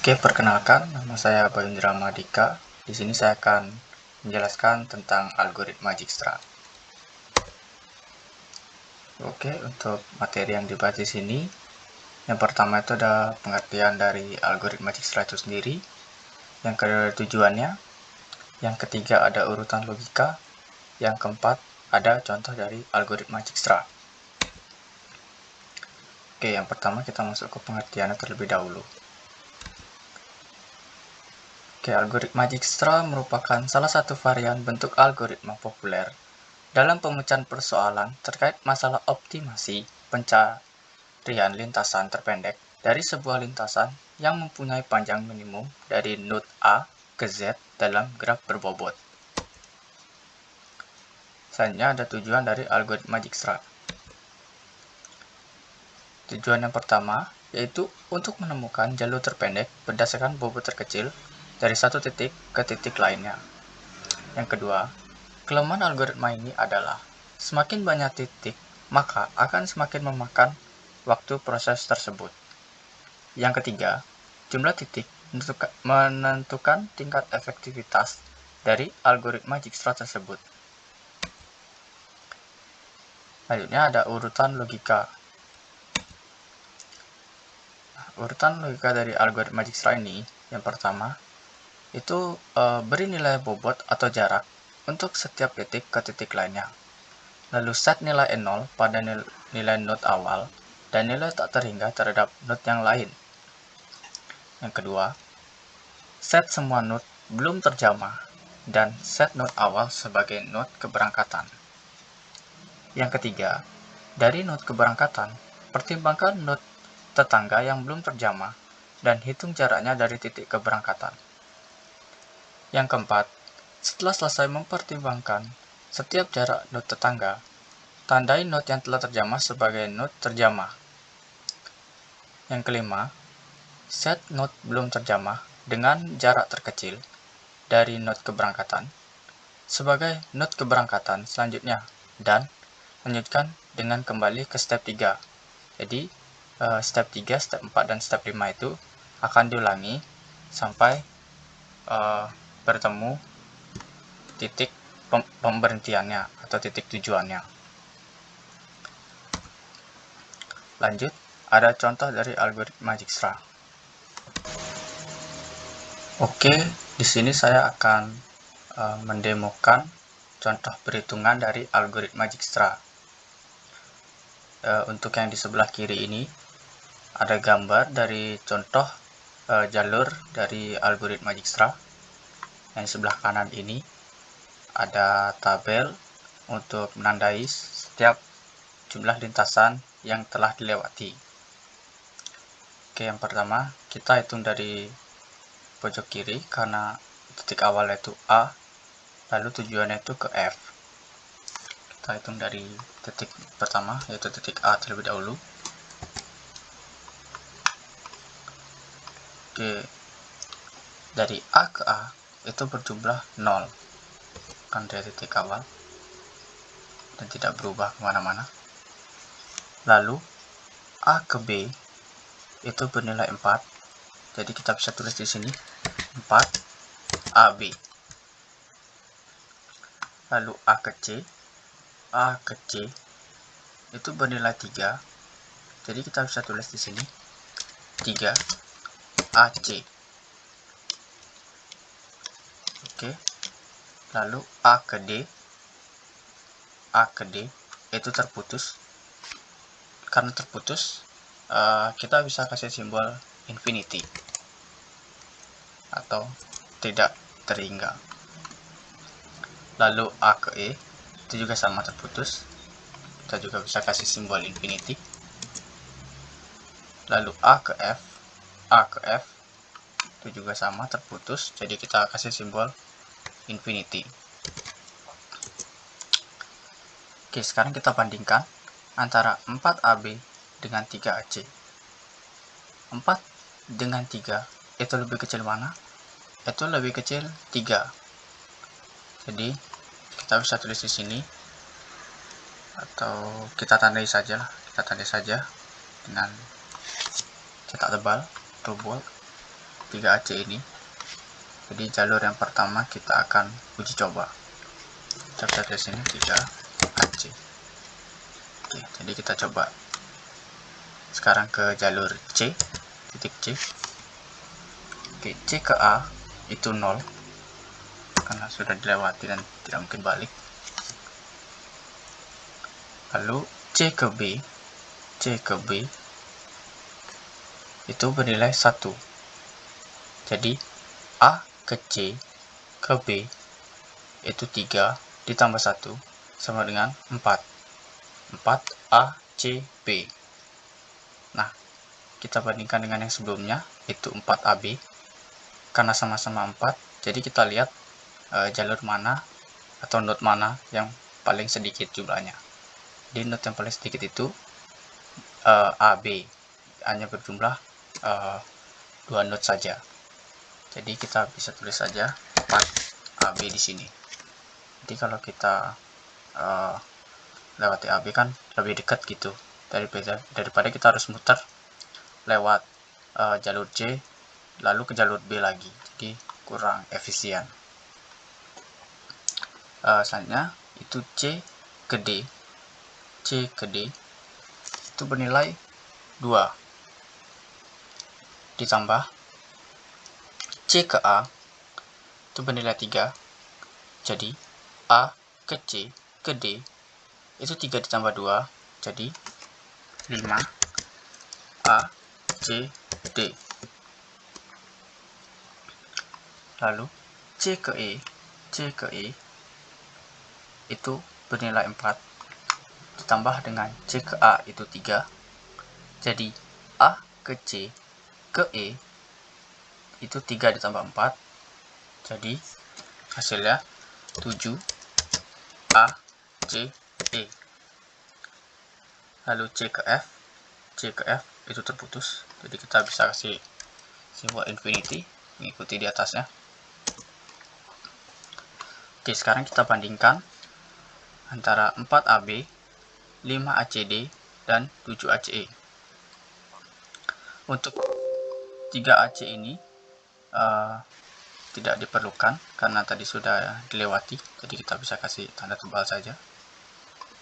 Oke, perkenalkan, nama saya Bayundra Madika. Di sini saya akan menjelaskan tentang algoritma Dijkstra. Oke, untuk materi yang dibahas di sini, yang pertama itu ada pengertian dari algoritma Dijkstra itu sendiri, yang kedua tujuannya, yang ketiga ada urutan logika, yang keempat ada contoh dari algoritma Dijkstra. Oke, yang pertama kita masuk ke pengertiannya terlebih dahulu. Oke, algoritma Dijkstra merupakan salah satu varian bentuk algoritma populer dalam pemecahan persoalan terkait masalah optimasi pencarian lintasan terpendek dari sebuah lintasan yang mempunyai panjang minimum dari node A ke Z dalam graf berbobot. Selanjutnya ada tujuan dari algoritma Dijkstra. Tujuan yang pertama yaitu untuk menemukan jalur terpendek berdasarkan bobot terkecil dari satu titik ke titik lainnya. Yang kedua, kelemahan algoritma ini adalah semakin banyak titik, maka akan semakin memakan waktu proses tersebut. Yang ketiga, jumlah titik menentukan tingkat efektivitas dari algoritma Dijkstra tersebut. Selanjutnya ada urutan logika. Urutan logika dari algoritma Dijkstra ini, yang pertama, itu beri nilai bobot atau jarak untuk setiap titik ke titik lainnya. Lalu set nilai 0 pada nilai node awal dan nilai tak terhingga terhadap node yang lain. Yang kedua, set semua node belum terjamah dan set node awal sebagai node keberangkatan. Yang ketiga, dari node keberangkatan, pertimbangkan node tetangga yang belum terjamah dan hitung jaraknya dari titik keberangkatan. Yang keempat, setelah selesai mempertimbangkan setiap jarak node tetangga, tandai node yang telah terjamah sebagai node terjamah. Yang kelima, set node belum terjamah dengan jarak terkecil dari node keberangkatan sebagai node keberangkatan selanjutnya dan lanjutkan dengan kembali ke step 3. Jadi, step 3, step 4, dan step 5 itu akan diulangi sampai bertemu titik pemberhentiannya atau titik tujuannya. Lanjut, ada contoh dari algoritma Dijkstra. Oke, di sini saya akan mendemokan contoh perhitungan dari algoritma Dijkstra. Untuk yang di sebelah kiri ini ada gambar dari contoh jalur dari algoritma Dijkstra. Yang di sebelah kanan ini ada tabel untuk menandai setiap jumlah lintasan yang telah dilewati. Oke, yang pertama kita hitung dari pojok kiri karena titik awalnya itu A, lalu tujuannya itu ke F. Kita hitung dari titik pertama yaitu titik A terlebih dahulu. Oke, dari A ke A itu berjumlah 0 kan dari titik awal dan tidak berubah kemana-mana. Lalu A ke B itu bernilai 4, jadi kita bisa tulis di sini 4 AB. Lalu A ke C itu bernilai 3, jadi kita bisa tulis di sini 3 AC. Oke, lalu A ke D itu terputus. Karena terputus, kita bisa kasih simbol infinity atau tidak terhingga. Lalu A ke E itu juga sama terputus, kita juga bisa kasih simbol infinity. Lalu A ke F itu juga sama terputus, jadi kita kasih simbol infinity. Oke, sekarang kita bandingkan antara 4AB dengan 3AC. 4 dengan 3 itu lebih kecil mana? Itu lebih kecil 3. Jadi kita bisa tulis di sini atau kita tandai saja dengan cetak tebal 2 volt 3AC ini. Jadi jalur yang pertama kita akan uji coba. Kita bisa di sini 3AC. Oke, jadi kita coba sekarang ke jalur C, titik C. Oke, C ke A itu 0 karena sudah dilewati dan tidak mungkin balik. Lalu C ke B itu bernilai 1. Jadi A ke C ke B itu 3 ditambah 1 sama dengan 4. 4A C B. Nah, kita bandingkan dengan yang sebelumnya, itu 4AB. Karena sama-sama 4, jadi kita lihat jalur mana atau node mana yang paling sedikit jumlahnya. Di node yang paling sedikit itu AB, hanya berjumlah 2 node saja. Jadi kita bisa tulis saja 4AB di sini. Jadi kalau kita lewati AB kan lebih dekat gitu daripada kita harus muter lewat jalur C lalu ke jalur B lagi, jadi kurang efisien. Selanjutnya itu C ke D itu bernilai 2 ditambah C ke A itu bernilai 3. Jadi A ke C ke D itu 3 ditambah 2, jadi 5 A C D. Lalu C ke E itu bernilai 4 ditambah dengan C ke A itu 3, jadi A ke C ke E itu 3 ditambah 4, jadi hasilnya 7 A C E. Lalu C ke F itu terputus, jadi kita bisa kasih simbol infinity mengikuti di atasnya. Oke, sekarang kita bandingkan antara 4AB, 5ACD, dan 7ACE. Untuk 3AC ini tidak diperlukan karena tadi sudah dilewati, jadi kita bisa kasih tanda tebal saja.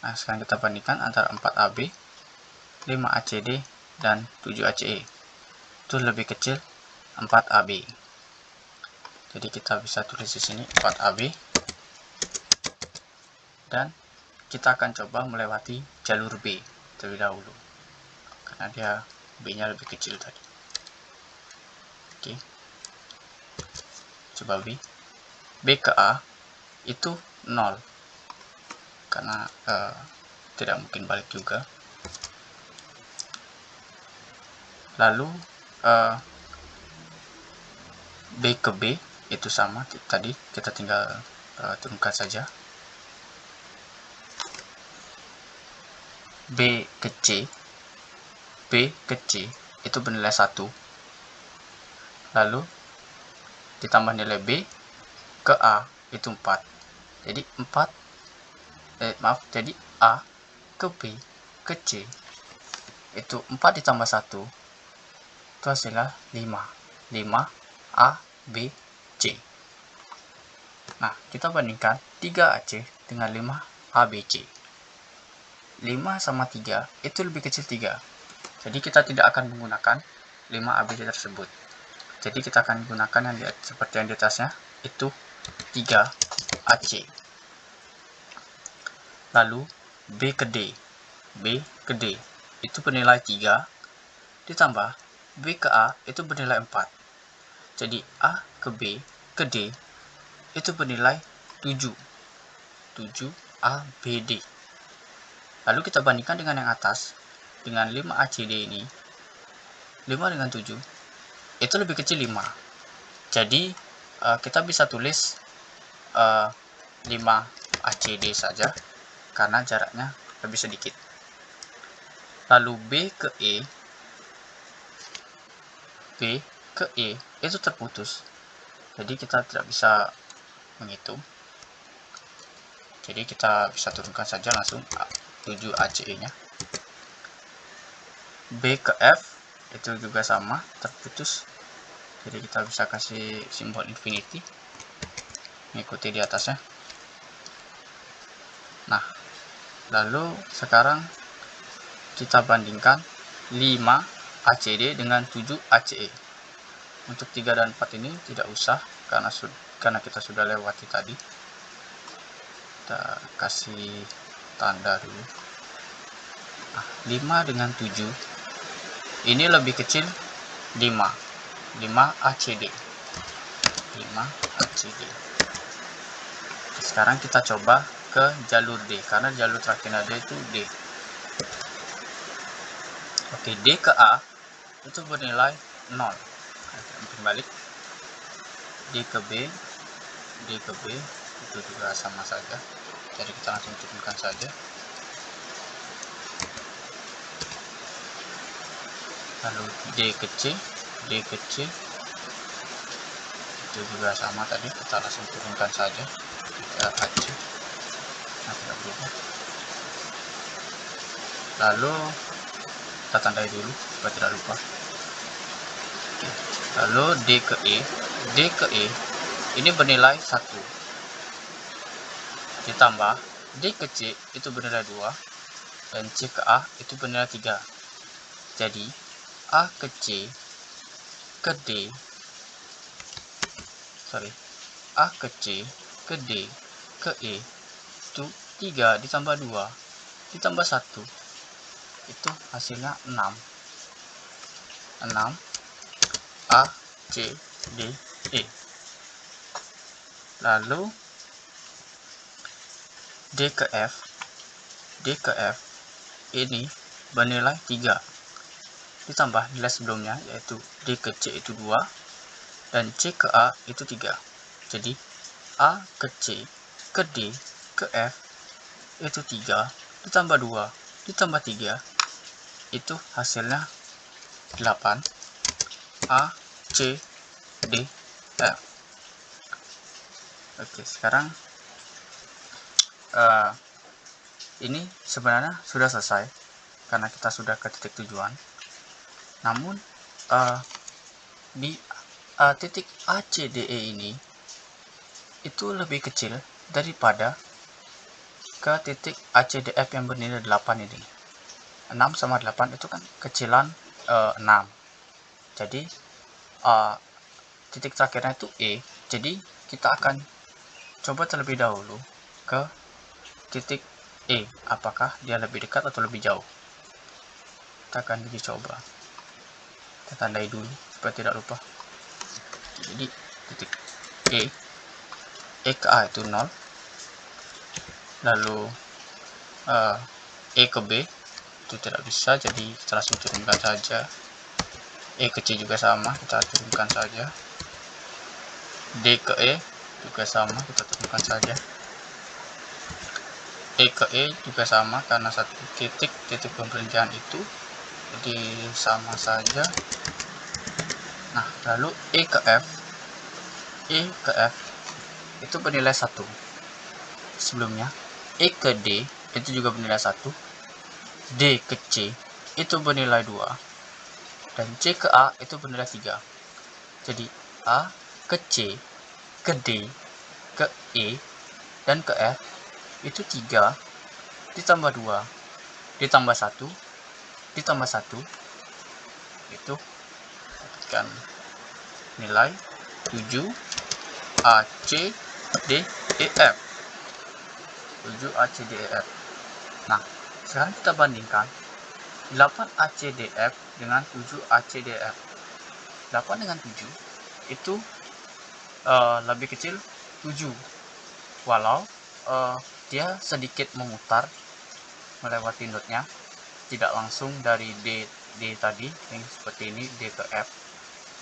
Nah, sekarang kita bandingkan antara 4AB, 5ACD, dan 7ACE. Itu lebih kecil 4AB. Jadi kita bisa tulis di sini 4AB. Dan kita akan coba melewati jalur B terlebih dahulu karena dia B-nya lebih kecil tadi. Oke, coba B ke A itu 0 karena tidak mungkin balik juga. Lalu B ke B itu sama tadi, kita tinggal turunkan saja. B ke C itu bernilai 1, lalu ditambah nilai B ke A itu 4, jadi jadi A ke B ke C itu 4 ditambah 1 itu hasilnya 5 A B C. Nah, kita bandingkan 3AC dengan 5 ABC. 5 sama 3 itu lebih kecil 3. Jadi kita tidak akan menggunakan 5 ABC tersebut. Jadi kita akan gunakan yang seperti yang di atasnya, itu 3 AC. Lalu B ke D itu bernilai 3 ditambah B ke A itu bernilai 4. Jadi A ke B ke D itu bernilai 7 A B D. Lalu kita bandingkan dengan yang atas, dengan 5 ACD ini, 5 dengan 7 itu lebih kecil 5. Jadi kita bisa tulis 5 ACD saja karena jaraknya lebih sedikit. Lalu B ke E itu terputus, jadi kita tidak bisa menghitung. Jadi kita bisa turunkan saja langsung 7 ACE nya. B ke F itu juga sama, terputus, Jadi kita bisa kasih simbol infinity, mengikuti di atasnya. Nah, lalu sekarang kita bandingkan 5 ACD dengan 7 ACE. Untuk 3 dan 4 ini tidak usah karena kita sudah lewati tadi. Kita kasih tanda dulu. Nah, 5 dengan 7 ini lebih kecil 5 ACD. 5 ACD. Sekarang kita coba ke jalur D, karena jalur terakhirnya D itu D. Oke, D ke A itu bernilai 0. Kembali D ke B itu juga sama saja, jadi kita langsung turunkan saja. Lalu D ke C itu juga sama tadi, kita langsung turunkan saja. Kita AC, nah tidak berubah. Lalu kita tandai dulu supaya tidak lupa. Lalu D ke E ini bernilai 1 ditambah D ke C itu bernilai 2 dan C ke A itu bernilai 3. Jadi A ke C ke D A ke C ke D ke E itu 3 ditambah 2 ditambah 1 itu hasilnya 6 A C D E. Lalu D ke F ini bernilai 3 ditambah nilai sebelumnya, yaitu D ke C itu 2 dan C ke A itu 3. Jadi A ke C ke D ke F itu 3 ditambah 2 ditambah 3 itu hasilnya 8 A C D F. Oke, sekarang ini sebenarnya sudah selesai karena kita sudah ke titik tujuan. Namun di titik ACDE ini itu lebih kecil daripada ke titik ACDF yang bernilai 8 ini. 6 sama 8 itu kan kecilan 6. Jadi titik terakhirnya itu E. Jadi kita akan coba terlebih dahulu ke titik E, apakah dia lebih dekat atau lebih jauh. Kita akan uji coba. Kita tandai dulu supaya tidak lupa. Jadi titik E ke A itu 0. Lalu E ke B itu tidak bisa, jadi kita langsung turunkan saja. E ke C juga sama, kita turunkan saja. D ke E juga sama, kita turunkan saja. E ke E juga sama karena satu titik pemberhentian itu, jadi sama saja. Nah, lalu E ke F itu bernilai 1 sebelumnya. E ke D itu juga bernilai 1. D ke C itu bernilai 2 dan C ke A itu bernilai 3. Jadi A ke C ke D ke E dan ke F itu 3 ditambah 2 ditambah 1 ditambah 1 itu dapatkan nilai 7 A C D E F. 7 A C D E F. Nah, sekarang kita bandingkan 8 A C D F dengan 7 A C D F. 8 dengan 7 itu lebih kecil 7, walau dia sedikit memutar melewati notnya, tidak langsung dari D tadi yang seperti ini D ke F.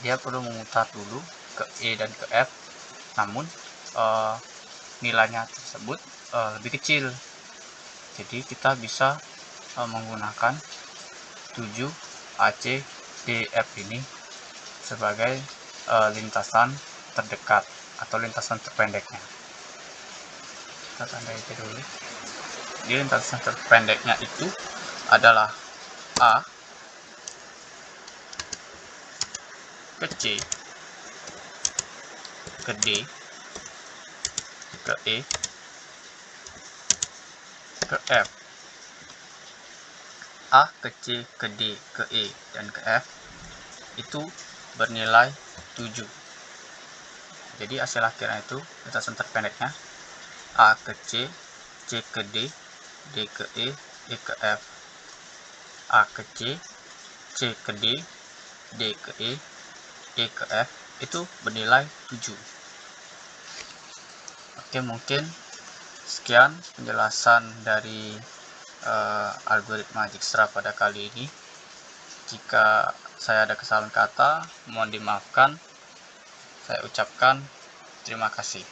Dia perlu memutar dulu ke E dan ke F, namun nilainya tersebut lebih kecil. Jadi kita bisa menggunakan 7 AC DF ini sebagai lintasan terdekat atau lintasan terpendeknya. Kita tandai itu dulu. Di lintasan terpendeknya itu adalah A ke C ke D, ke E, ke F. A ke C, ke D, ke E, dan ke F itu bernilai 7. Jadi hasil akhirnya itu lintasan terpendeknya A ke C ke D, D ke E ke F. A ke C ke D, D ke E ke F itu bernilai 7. Oke, mungkin sekian penjelasan dari algoritma Dijkstra pada kali ini. Jika saya ada kesalahan kata, mohon dimaafkan. Saya ucapkan terima kasih.